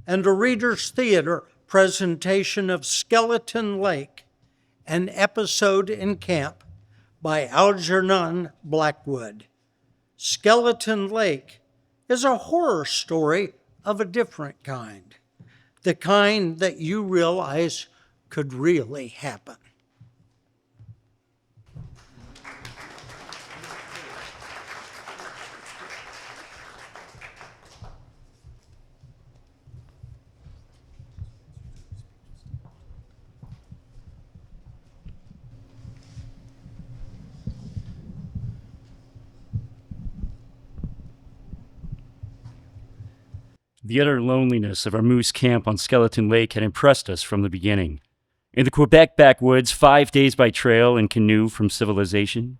and a Reader's Theater presentation of Skeleton Lake, an episode in camp by Algernon Blackwood. Skeleton Lake is a horror story of a different kind, the kind that you realize could really happen. The utter loneliness of our moose camp on Skeleton Lake had impressed us from the beginning. In the Quebec backwoods, 5 days by trail and canoe from civilization.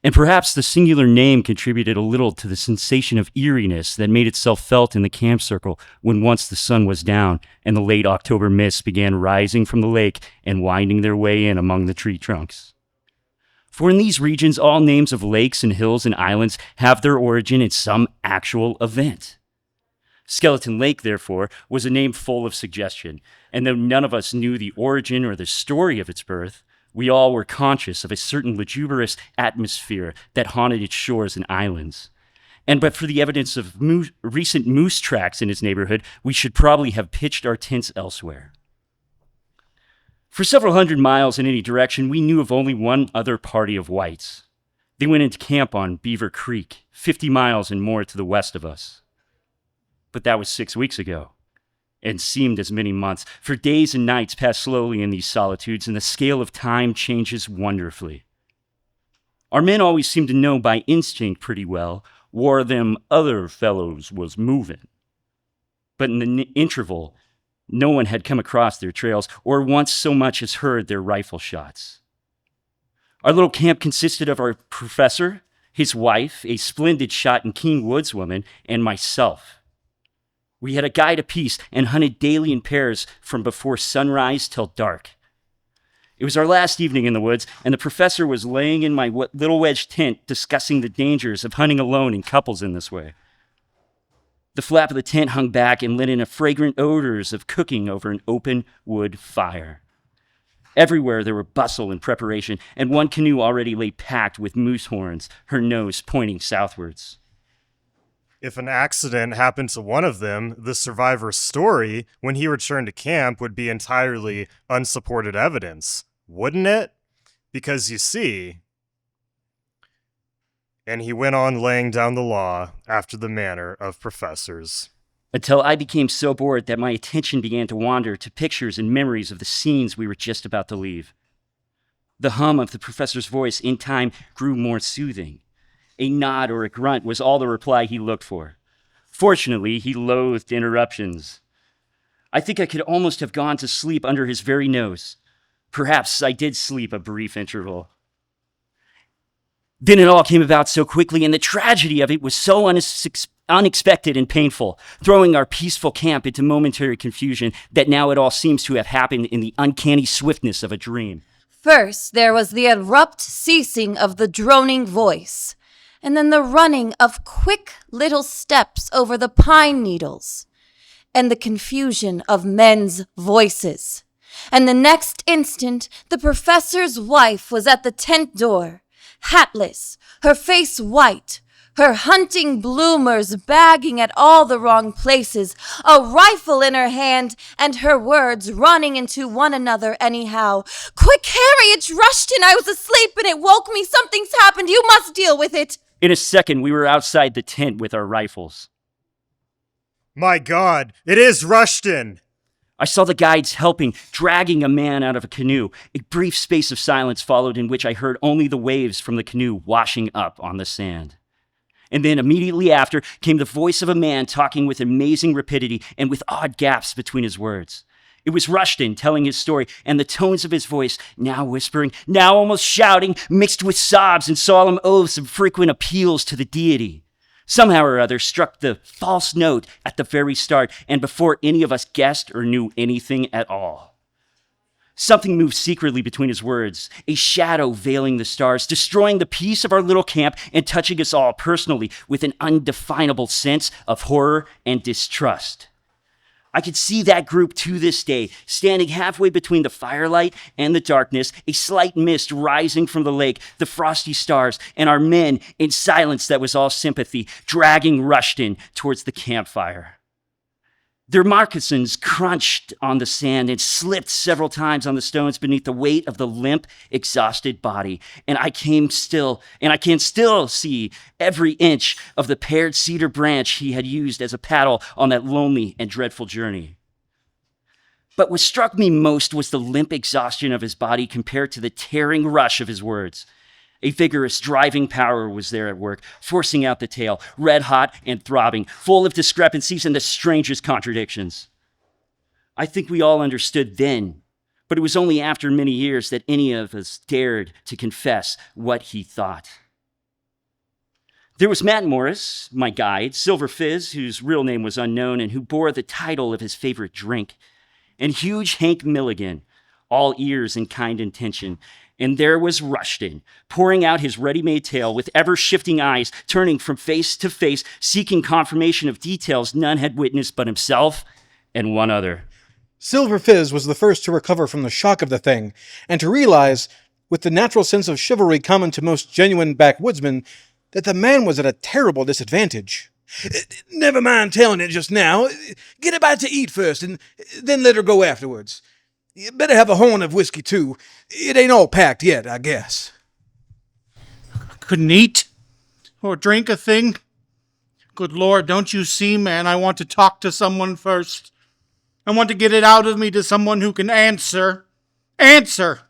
And perhaps the singular name contributed a little to the sensation of eeriness that made itself felt in the camp circle when once the sun was down and the late October mists began rising from the lake and winding their way in among the tree trunks. For in these regions, all names of lakes and hills and islands have their origin in some actual event. Skeleton Lake, therefore, was a name full of suggestion, and though none of us knew the origin or the story of its birth, we all were conscious of a certain lugubrious atmosphere that haunted its shores and islands. And but for the evidence of recent moose tracks in its neighborhood, we should probably have pitched our tents elsewhere. For several hundred miles in any direction, we knew of only one other party of whites. They went into camp on Beaver Creek, 50 miles and more to the west of us. But that was 6 weeks ago, and seemed as many months, for days and nights pass slowly in these solitudes, and the scale of time changes wonderfully. Our men always seemed to know by instinct pretty well where them other fellows was moving. But in the interval, no one had come across their trails, or once so much as heard their rifle shots. Our little camp consisted of our professor, his wife, a splendid shot and keen woodswoman, and myself. We had a guide apiece and hunted daily in pairs from before sunrise till dark. It was our last evening in the woods, and the professor was laying in my little wedge tent discussing the dangers of hunting alone in couples in this way. The flap of the tent hung back and let in fragrant odors of cooking over an open wood fire. Everywhere there were bustle and preparation, and one canoe already lay packed with moose horns, her nose pointing southwards. If an accident happened to one of them, the survivor's story, when he returned to camp, would be entirely unsupported evidence, wouldn't it? Because you see, and he went on laying down the law after the manner of professors. Until I became so bored that my attention began to wander to pictures and memories of the scenes we were just about to leave. The hum of the professor's voice in time grew more soothing. A nod or a grunt was all the reply he looked for. Fortunately, he loathed interruptions. I think I could almost have gone to sleep under his very nose. Perhaps I did sleep a brief interval. Then it all came about so quickly, and the tragedy of it was so unexpected and painful, throwing our peaceful camp into momentary confusion, that now it all seems to have happened in the uncanny swiftness of a dream. First, there was the abrupt ceasing of the droning voice, and then the running of quick little steps over the pine needles, and the confusion of men's voices. And the next instant, the professor's wife was at the tent door, hatless, her face white, her hunting bloomers bagging at all the wrong places, a rifle in her hand, and her words running into one another anyhow. "Quick, Harry, it's Rushton! I was asleep and it woke me. Something's happened. You must deal with it." In a second, we were outside the tent with our rifles. My God, it is Rushton! I saw the guides helping, dragging a man out of a canoe. A brief space of silence followed in which I heard only the waves from the canoe washing up on the sand. And then immediately after came the voice of a man talking with amazing rapidity and with odd gaps between his words. It was Rushton telling his story, and the tones of his voice, now whispering, now almost shouting, mixed with sobs and solemn oaths and frequent appeals to the deity, somehow or other struck the false note at the very start, and before any of us guessed or knew anything at all. Something moved secretly between his words, a shadow veiling the stars, destroying the peace of our little camp and touching us all personally with an undefinable sense of horror and distrust. I could see that group to this day, standing halfway between the firelight and the darkness, a slight mist rising from the lake, the frosty stars, and our men in silence that was all sympathy, dragging Rushton towards the campfire. Their moccasins crunched on the sand and slipped several times on the stones beneath the weight of the limp, exhausted body. And I can still see every inch of the pared cedar branch he had used as a paddle on that lonely and dreadful journey. But what struck me most was the limp exhaustion of his body compared to the tearing rush of his words. A vigorous driving power was there at work, forcing out the tale, red hot and throbbing, full of discrepancies and the strangest contradictions. I think we all understood then, but it was only after many years that any of us dared to confess what he thought. There was Matt Morris, my guide, Silver Fizz, whose real name was unknown and who bore the title of his favorite drink, and huge Hank Milligan, all ears and kind intention. And there was Rushton, pouring out his ready-made tale with ever-shifting eyes, turning from face to face, seeking confirmation of details none had witnessed but himself and one other. Silver Fizz was the first to recover from the shock of the thing, and to realize, with the natural sense of chivalry common to most genuine backwoodsmen, that the man was at a terrible disadvantage. "Never mind telling it just now. Get a bite to eat first, and then let her go afterwards. You better have a horn of whiskey, too. It ain't all packed yet, I guess." Couldn't eat or drink a thing? Good Lord, don't you see, man? I want to talk to someone first. I want to get it out of me to someone who can answer. Answer!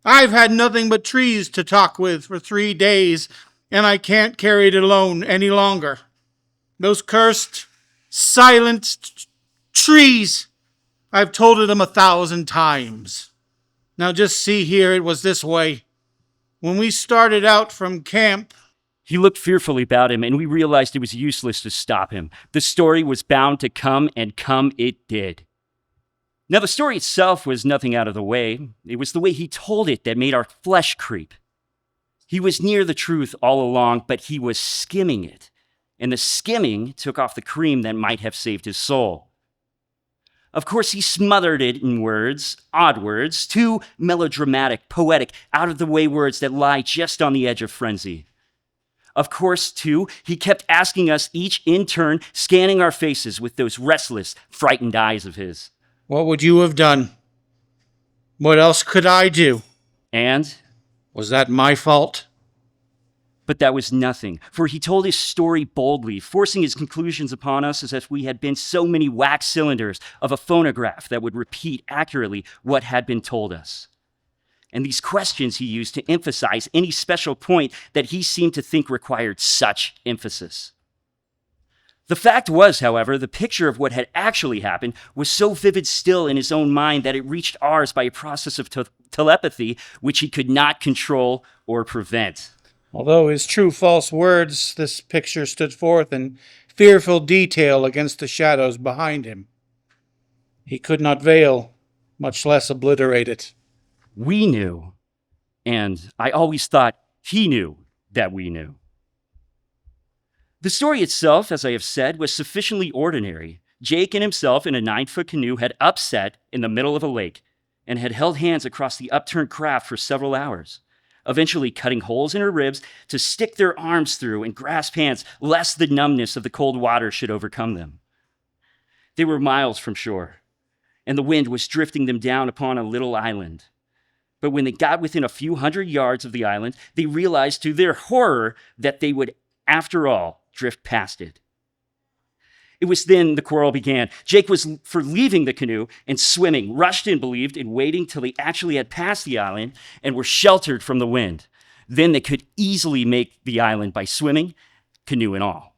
I've had nothing but trees to talk with for 3 days, and I can't carry it alone any longer. Those cursed, silent trees. I've told it 1,000 times. Now just see here, it was this way. When we started out from camp, He looked fearfully about him, and we realized it was useless to stop him. The story was bound to come, and come it did. Now, the story itself was nothing out of the way. It was the way he told it that made our flesh creep. He was near the truth all along, but he was skimming it. And the skimming took off the cream that might have saved his soul. Of course, he smothered it in words, odd words, too melodramatic, poetic, out-of-the-way words that lie just on the edge of frenzy. Of course, too, he kept asking us each in turn, scanning our faces with those restless, frightened eyes of his. what would you have done? What else could I do? And Was that my fault? But that was nothing, for he told his story boldly, forcing his conclusions upon us as if we had been so many wax cylinders of a phonograph that would repeat accurately what had been told us. And these questions he used to emphasize any special point that he seemed to think required such emphasis. The fact was, however, the picture of what had actually happened was so vivid still in his own mind that it reached ours by a process of telepathy which he could not control or prevent. Although his true-false words, this picture stood forth in fearful detail against the shadows behind him. He could not veil, much less obliterate it. We knew, and I always thought he knew that we knew. The story itself, as I have said, was sufficiently ordinary. Jake and himself in a 9-foot canoe had upset in the middle of a lake and had held hands across the upturned craft for several hours, eventually cutting holes in her ribs to stick their arms through and grasp hands lest the numbness of the cold water should overcome them. They were miles from shore, and the wind was drifting them down upon a little island. But when they got within a few hundred yards of the island, they realized to their horror that they would, after all, drift past it. It was then the quarrel began. Jake was for leaving the canoe and swimming. Rushton believed in waiting till they actually had passed the island and were sheltered from the wind. Then they could easily make the island by swimming, canoe and all.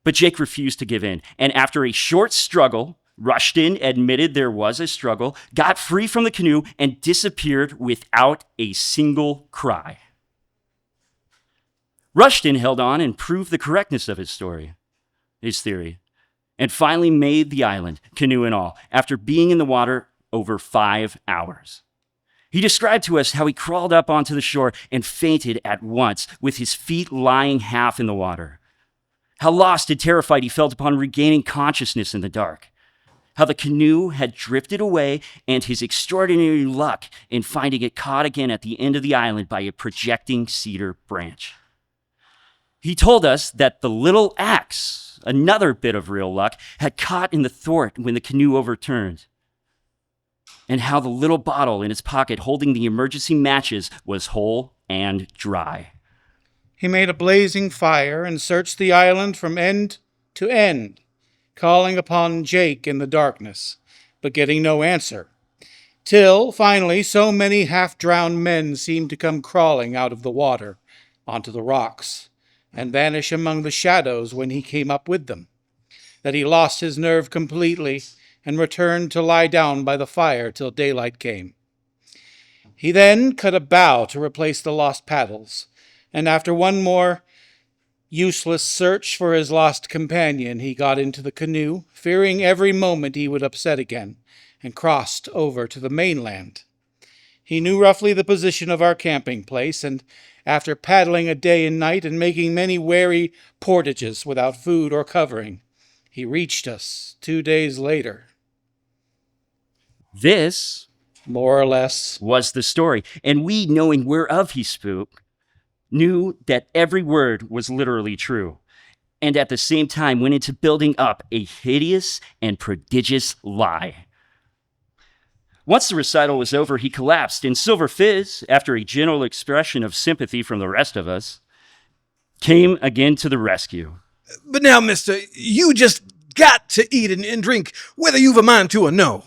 But Jake refused to give in, and after a short struggle, Rushton admitted there was a struggle, got free from the canoe, and disappeared without a single cry. Rushton held on and proved the correctness of his theory, and finally made the island, canoe and all, after being in the water over 5 hours. He described to us how he crawled up onto the shore and fainted at once, with his feet lying half in the water. How lost and terrified he felt upon regaining consciousness in the dark. how the canoe had drifted away and his extraordinary luck in finding it caught again at the end of the island by a projecting cedar branch. He told us that the little axe, another bit of real luck, had caught in the thwart when the canoe overturned, and how the little bottle in his pocket holding the emergency matches was whole and dry. He made a blazing fire and searched the island from end to end, calling upon Jake in the darkness, but getting no answer, till finally so many half-drowned men seemed to come crawling out of the water onto the rocks and vanish among the shadows when he came up with them, that he lost his nerve completely and returned to lie down by the fire till daylight came. He then cut a bough to replace the lost paddles, and after one more useless search for his lost companion, he got into the canoe, fearing every moment he would upset again, and crossed over to the mainland. He knew roughly the position of our camping place, and after paddling a day and night and making many wary portages without food or covering, he reached us 2 days later. This More or less. was the story, and we, knowing whereof he spoke, knew that every word was literally true, and at the same time went into building up a hideous and prodigious lie. Once the recital was over, he collapsed, and Silver Fizz, after a general expression of sympathy from the rest of us, came again to the rescue. But now, mister, you just got to eat and drink, whether you've a mind to or no.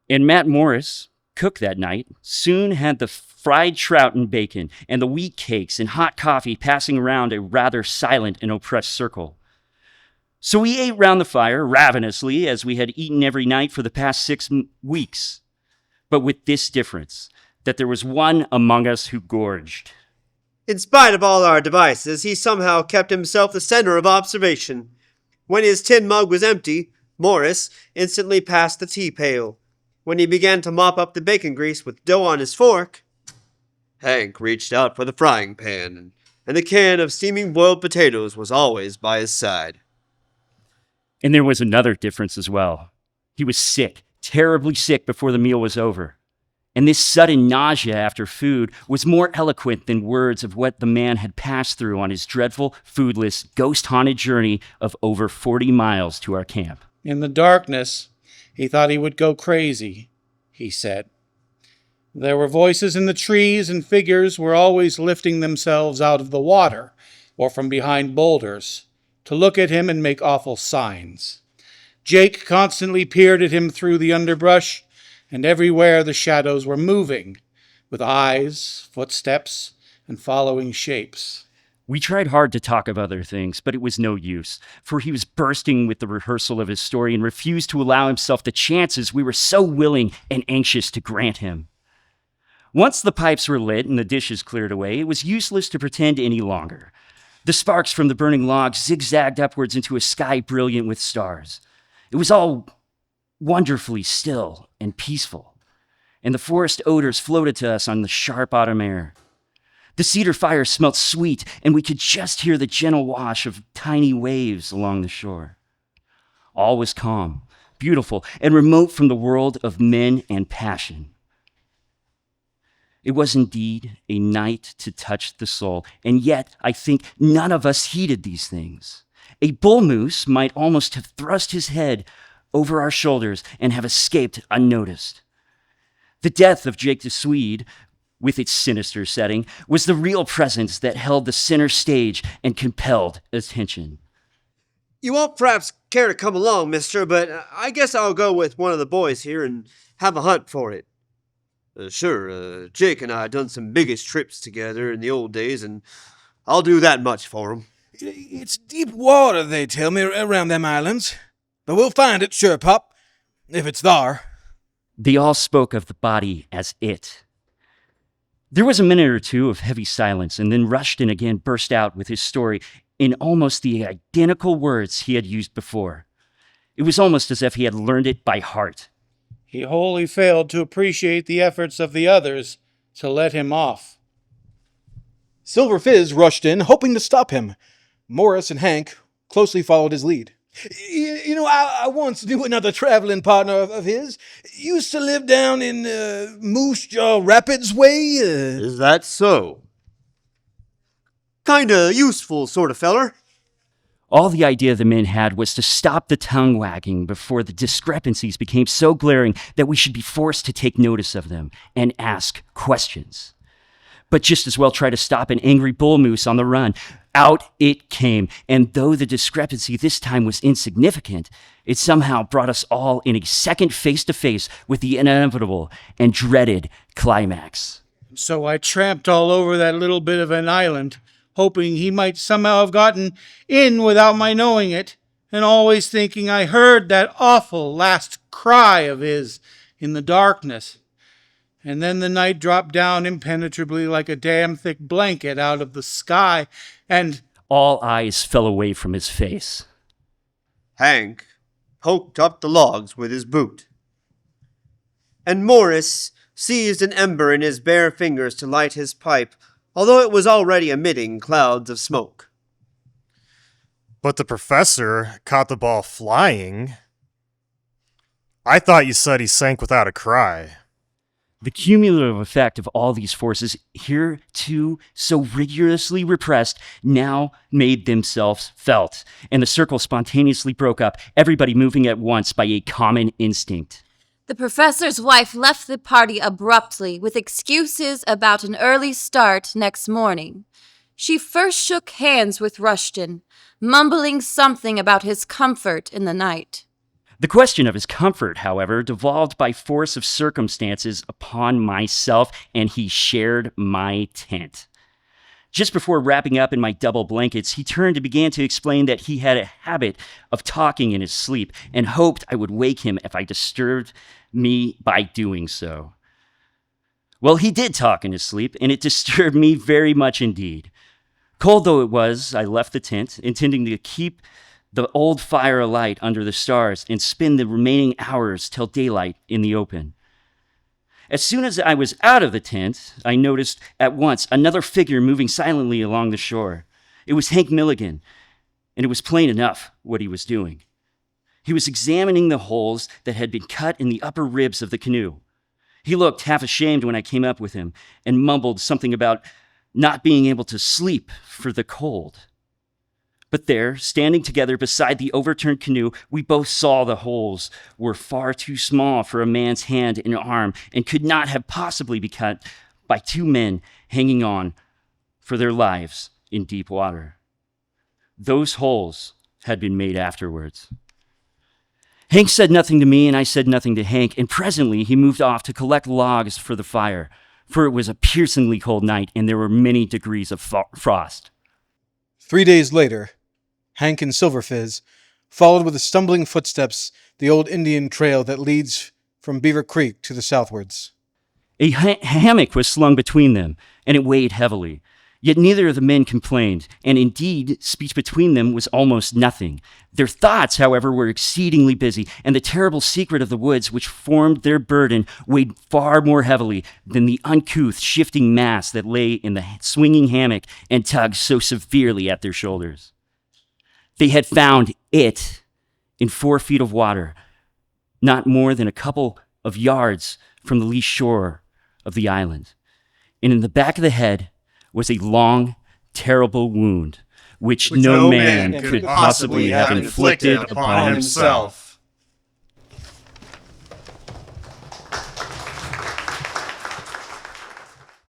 And Matt Morris, cook that night, soon had the fried trout and bacon and the wheat cakes and hot coffee passing around a rather silent and oppressed circle. So we ate round the fire ravenously as we had eaten every night for the past 6 weeks, but with this difference, that there was one among us who gorged. In spite of all our devices, he somehow kept himself the center of observation. When his tin mug was empty, Morris instantly passed the tea pail. When he began to mop up the bacon grease with dough on his fork, Hank reached out for the frying pan, and the can of steaming boiled potatoes was always by his side. And there was another difference as well. He was sick, terribly sick before the meal was over. And this sudden nausea after food was more eloquent than words of what the man had passed through on his dreadful, foodless, ghost-haunted journey of over 40 miles to our camp. In the darkness, he thought he would go crazy, he said. There were voices in the trees, and figures were always lifting themselves out of the water or from behind boulders to look at him and make awful signs. Jake constantly peered at him through the underbrush, and everywhere the shadows were moving, with eyes, footsteps, and following shapes. We tried hard to talk of other things, but it was no use, for he was bursting with the rehearsal of his story and refused to allow himself the chances we were so willing and anxious to grant him. Once the pipes were lit and the dishes cleared away, it was useless to pretend any longer. The sparks from the burning logs zigzagged upwards into a sky brilliant with stars. It was all wonderfully still and peaceful, and the forest odors floated to us on the sharp autumn air. The cedar fire smelt sweet, and we could just hear the gentle wash of tiny waves along the shore. All was calm, beautiful, and remote from the world of men and passion. It was indeed a night to touch the soul, and yet I think none of us heeded these things. A bull moose might almost have thrust his head over our shoulders and have escaped unnoticed. The death of Jake the Swede, with its sinister setting, was the real presence that held the center stage and compelled attention. You won't perhaps care to come along, mister, but I guess I'll go with one of the boys here and have a hunt for it. Sure, Jake and I done some biggest trips together in the old days, and I'll do that much for him. It's deep water, they tell me, around them islands. But we'll find it, sure, Pop, if it's thar. They all spoke of the body as it. There was a minute or two of heavy silence, and then Rushton again burst out with his story in almost the identical words he had used before. It was almost as if he had learned it by heart. He wholly failed to appreciate the efforts of the others to let him off. Silver Fizz rushed in, hoping to stop him. Morris and Hank closely followed his lead. You know, I once knew another traveling partner of his. Used to live down in Moose Jaw Rapids way. Is that so? Kinda useful sort of feller. All the idea the men had was to stop the tongue wagging before the discrepancies became so glaring that we should be forced to take notice of them and ask questions. But just as well try to stop an angry bull moose on the run. Out it came, and though the discrepancy this time was insignificant, it somehow brought us all in a second face-to-face with the inevitable and dreaded climax. So I tramped all over that little bit of an island, hoping he might somehow have gotten in without my knowing it, and always thinking I heard that awful last cry of his in the darkness. And then the night dropped down impenetrably like a damn thick blanket out of the sky, and All eyes fell away from his face. Hank poked up the logs with his boot. And Morris seized an ember in his bare fingers to light his pipe, although it was already emitting clouds of smoke. But the professor caught the ball flying. I thought you said he sank without a cry. The cumulative effect of all these forces, hereto so rigorously repressed, now made themselves felt, and the circle spontaneously broke up, everybody moving at once by a common instinct. The professor's wife left the party abruptly with excuses about an early start next morning. She first shook hands with Rushton, mumbling something about his comfort in the night. The question of his comfort, however, devolved by force of circumstances upon myself, and he shared my tent. Just before wrapping up in my double blankets, he turned and began to explain that he had a habit of talking in his sleep and hoped I would wake him if I disturbed me by doing so. Well, he did talk in his sleep, and it disturbed me very much indeed. Cold though it was, I left the tent, intending to keep the old fire alight under the stars and spend the remaining hours till daylight in the open. As soon as I was out of the tent, I noticed at once another figure moving silently along the shore. It was Hank Milligan, and it was plain enough what he was doing. He was examining the holes that had been cut in the upper ribs of the canoe. He looked half ashamed when I came up with him and mumbled something about not being able to sleep for the cold. But there, standing together beside the overturned canoe, we both saw the holes were far too small for a man's hand and arm and could not have possibly been cut by two men hanging on for their lives in deep water. Those holes had been made afterwards. Hank said nothing to me, and I said nothing to Hank, and presently he moved off to collect logs for the fire, for it was a piercingly cold night and there were many degrees of frost. 3 days later, Hank and Silver Fizz followed with the stumbling footsteps the old Indian trail that leads from Beaver Creek to the southwards. A hammock was slung between them, and it weighed heavily. Yet neither of the men complained, and indeed, speech between them was almost nothing. Their thoughts, however, were exceedingly busy, and the terrible secret of the woods which formed their burden weighed far more heavily than the uncouth, shifting mass that lay in the swinging hammock and tugged so severely at their shoulders. They had found it in 4 feet of water, not more than a couple of yards from the lee shore of the island. And in the back of the head was a long, terrible wound, which no man could possibly have inflicted upon himself.